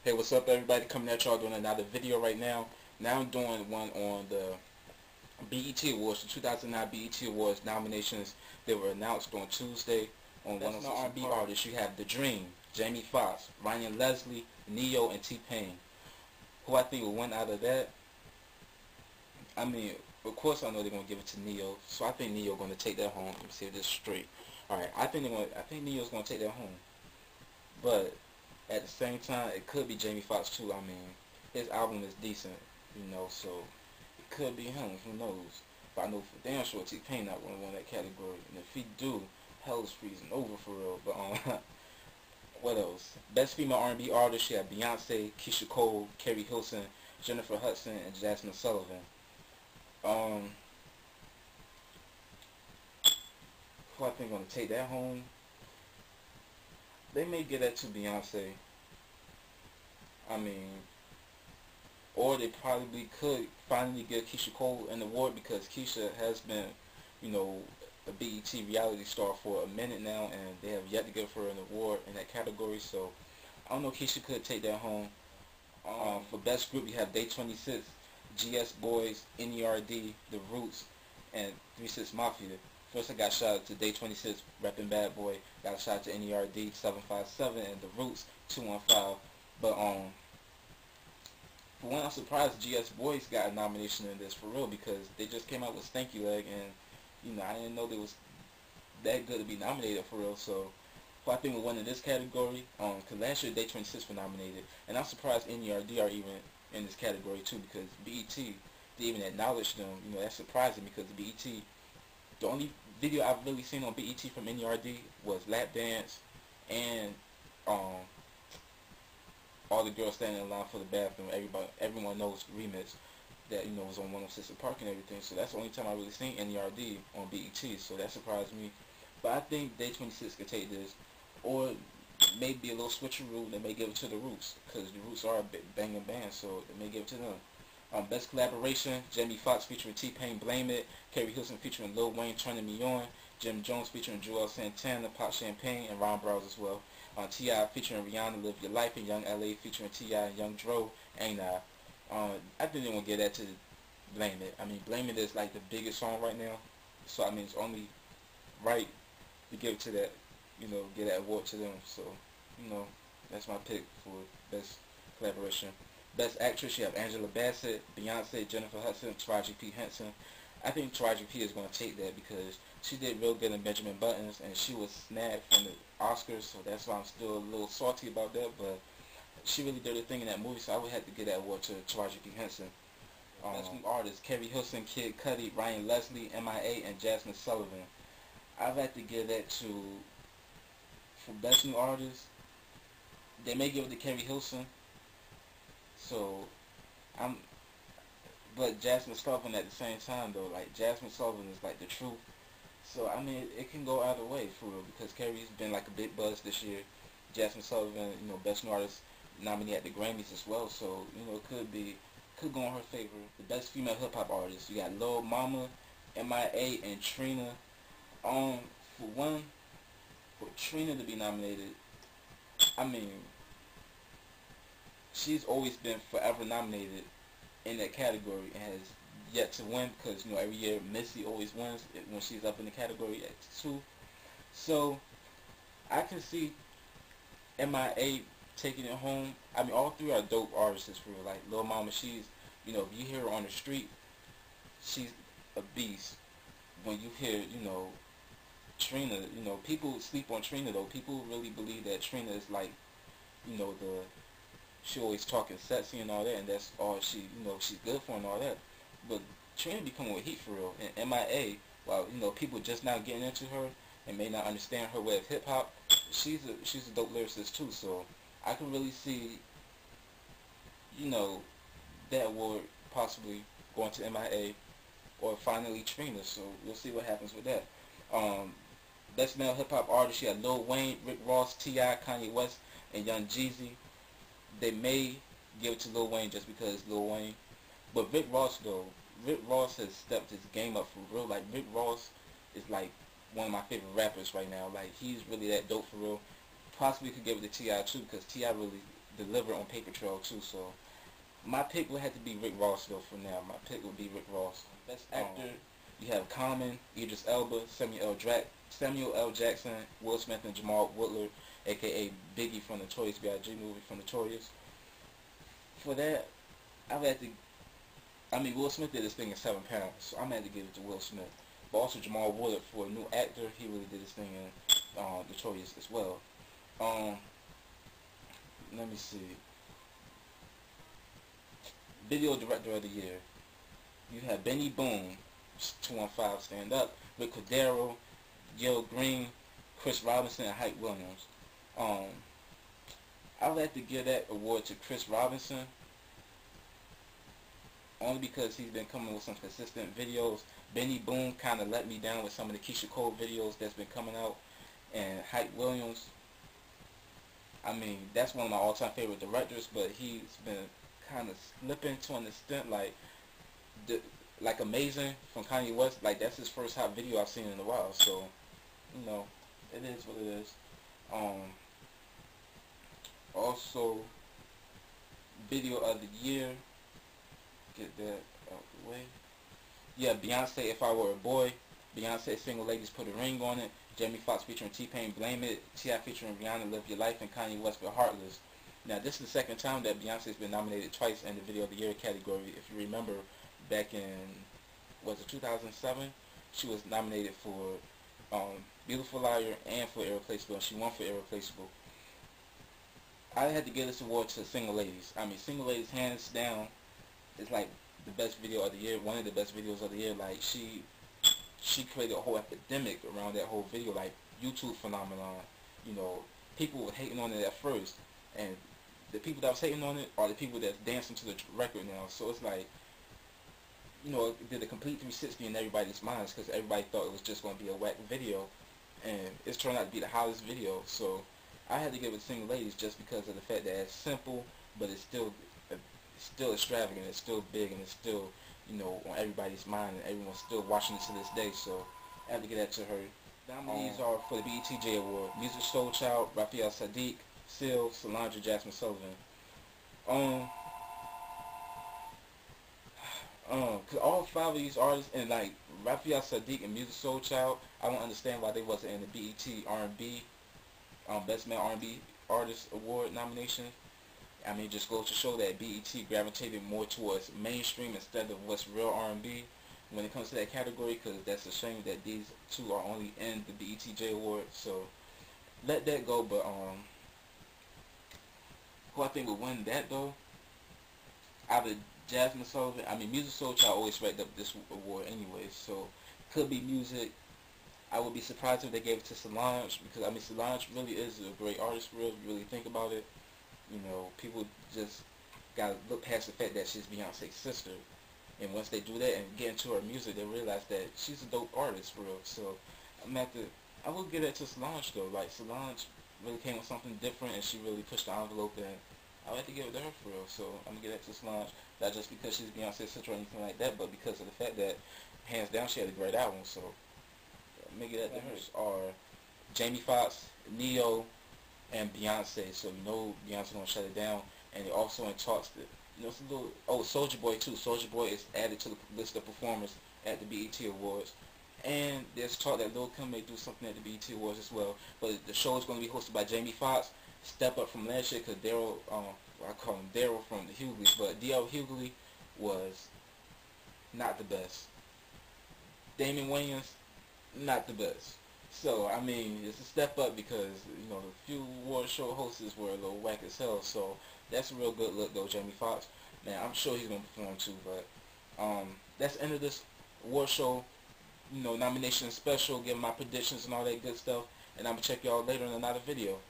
Hey, what's up, everybody? Coming at y'all doing another video right now. Now I'm doing one on the BET Awards, the 2009 BET Awards nominations. They were announced on Tuesday. On one of the R&B artists, you have The Dream, Jamie Foxx, Ryan Leslie, Neo, and T-Pain. Who I think will win out of that? I mean, of course I know they're gonna give it to Neo, so I think Neo gonna take that home. Let me say this straight. All right, I think Neo's gonna take that home, but at the same time, it could be Jamie Foxx too. I mean, his album is decent, so it could be him. Who knows? But I know for damn sure T-Pain not gonna win that category, and if he do, hell is freezing over for real. But what else? Best female R&B artist, you have Beyonce, Keisha Cole, Carrie Hilson, Jennifer Hudson, and Jasmine Sullivan. Um, who I think gonna take that home? They may get that to Beyonce. I mean, or they probably could finally give Keisha Cole an award because Keisha has been, a BET reality star for a minute now, and they have yet to give her an award in that category. So I don't know. Keisha could take that home. For best group, you have Day 26, GS Boys, NERD, The Roots, and 3 6 Mafia. First, I got shout out to Day 26, repping Bad Boy. Got a shout out to NERD 757 and The Roots 215. But for one, I'm surprised GS Boys got a nomination in this for real because they just came out with Stanky Leg, and I didn't know they was that good to be nominated for real. So who I think will win in this category, because last year Day 26 were nominated, and I'm surprised NERD are even in this category too because BET they even acknowledged them. That's surprising because BET, the only video I've really seen on BET from NERD was Lap Dance and All the Girls Standing in Line for the Bathroom. Everyone knows remix that was on 106 and Park and everything. So that's the only time I really seen NERD on BET. So that surprised me. But I think Day 26 could take this, or maybe a little switcheroo. They may give it to the Roots because the Roots are a banging band, so they may give it to them. Best collaboration: Jamie Foxx featuring T-Pain, Blame It; Carrie Hilson featuring Lil Wayne, Turning Me On; Jim Jones featuring Joel Santana, Pop Champagne, and Ron Browz as well. T.I. featuring Rihanna, Live Your Life, and Young L.A. featuring T.I. and Young Dro, Ain't I. I think they won't get that to Blame It. I mean, Blame It is like the biggest song right now, so I mean it's only right to give it to that, get that award to them. So, that's my pick for best collaboration. Best actress, you have Angela Bassett, Beyonce, Jennifer Hudson, Taraji P. Henson. I think Taraji P. is going to take that because she did real good in Benjamin Buttons, and she was snagged from the Oscars, so that's why I'm still a little salty about that, but she really did her thing in that movie, so I would have to give that award to Taraji P. Henson. Best new artists, Carrie Hilson, Kid Cudi, Ryan Leslie, MIA, and Jasmine Sullivan. I've had to give that to, for best new artist, they may give it to Carrie Hilson, so but Jasmine Sullivan at the same time though, like Jasmine Sullivan is like the truth. So I mean, it can go either way for real because Carrie's been like a big buzz this year. Jasmine Sullivan, best new artist nominee at the Grammys as well. So it could go in her favor. The best female hip hop artist, you got Lil Mama, MIA, and Trina. For Trina to be nominated, I mean, she's always been forever nominated in that category and has yet to win because every year Missy always wins when she's up in the category at 2. So I can see MIA taking it home. I mean, all three are dope artists for real. Like Lil Mama, she's if you hear her on the street, she's a beast. When you hear Trina, people sleep on Trina though. People really believe that Trina is like the she always talking sexy and all that, and that's all she's good for and all that. But Trina be coming with heat for real. And MIA, while people just now getting into her and may not understand her way of hip hop, she's a dope lyricist too. So I can really see that award possibly going to MIA or finally Trina. So we'll see what happens with that. Best male hip hop artist, you have Lil Wayne, Rick Ross, T.I., Kanye West, and Young Jeezy. They may give it to Lil Wayne just because Lil Wayne. But Rick Ross though, Rick Ross has stepped his game up for real. Like Rick Ross is like one of my favorite rappers right now. Like he's really that dope for real. Possibly could give it to T.I. too because T.I. really deliver on paper trail too. So my pick would have to be Rick Ross though. For now, my pick would be Rick Ross. Best actor, you have Common, Idris Elba, Samuel L. Jackson, Will Smith, and Jamal Woodard, aka Biggie from the Notorious B.I.G. movie from Notorious. For that, I would have to. I mean, Will Smith did this thing in 7 pounds, so I'm gonna have to give it to Will Smith. But also Jamal Woodard, for a new actor, he really did this thing in Notorious as well. Let me see. Video Director of the Year. You have Benny Boone, 215 Stand Up, Rick Cordero, Gil Green, Chris Robinson, and Hype Williams. I would have to give that award to Chris Robinson, only because he's been coming with some consistent videos. Benny Boone kind of let me down with some of the Keisha Cole videos that's been coming out. And Hype Williams, I mean, that's one of my all-time favorite directors, but he's been kind of slipping to an extent, like Amazing from Kanye West, like that's his first hot video I've seen in a while, so, you know, it is what it is. Also, Video of the Year, get that out the way. Yeah, Beyonce, If I Were a Boy. Beyonce, Single Ladies, Put a Ring on It. Jamie Foxx featuring T-Pain, Blame It. T.I. featuring Rihanna, Live Your Life. And Kanye West for Heartless. Now, this is the second time that Beyonce's been nominated twice in the Video of the Year category. If you remember, back in, was it 2007? She was nominated for Beautiful Liar and for Irreplaceable, and she won for Irreplaceable. I had to give this award to Single Ladies. I mean, Single Ladies, hands down, is like the best video of the year, one of the best videos of the year. Like, she created a whole epidemic around that whole video, like YouTube phenomenon. You know, people were hating on it at first, and the people that was hating on it are the people that's dancing to the record now. So it's like, you know, it did a complete 360 in everybody's minds, because everybody thought it was just going to be a whack video, and it's turned out to be the hottest video. So I had to give it to Single Ladies just because of the fact that it's simple, but it's still extravagant, it's still big, and it's still, you know, on everybody's mind, and everyone's still watching it to this day. So I have to give that to her. Nominees are for the BET Award: Music Soul Child, Raphael Sadiq, Seal, Solange, Jasmine Sullivan. Cause all 5 of these artists, and like Raphael Sadiq and Music Soul Child, I don't understand why they wasn't in the BET R&B, Best Male R&B Artist Award nomination. I mean, it just goes to show that BET gravitated more towards mainstream instead of what's real R&B when it comes to that category, because that's a shame that these two are only in the BET Award. So let that go. But who I think would win that though, out of Jasmine Sullivan, I mean, Music Soul Child always racked up this award anyway, so could be Music. I would be surprised if they gave it to Solange, because I mean, Solange really is a great artist for real, if you really think about it. You know, people just gotta look past the fact that she's Beyonce's sister, and once they do that and get into her music, they realize that she's a dope artist for real. So I will give that to Solange though. Like, Solange really came with something different, and she really pushed the envelope, and I would have to give it to her for real. So I'm gonna give that to Solange, not just because she's Beyonce's sister or anything like that, but because of the fact that, hands down, she had a great album. So I'm gonna give that to her. Are Jamie Foxx, Neo, and Beyonce. So you know Beyonce gonna shut it down. And they also in talks that, you know, it's a little, Soulja Boy too. Soulja Boy is added to the list of performers at the BET Awards. And there's talk that Lil Kim may do something at the BET Awards as well. But the show is going to be hosted by Jamie Foxx. Step up from last year, because Daryl, I call him Daryl from the Hugleys, but D.L. Hughley was not the best. Damon Wayans, not the best. So, I mean, it's a step up, because, you know, the few award show hosts were a little whack as hell. So that's a real good look though, Jamie Foxx. Man, I'm sure he's going to perform too. But that's the end of this award show, you know, nomination special, giving my predictions and all that good stuff. And I'm going to check y'all later in another video.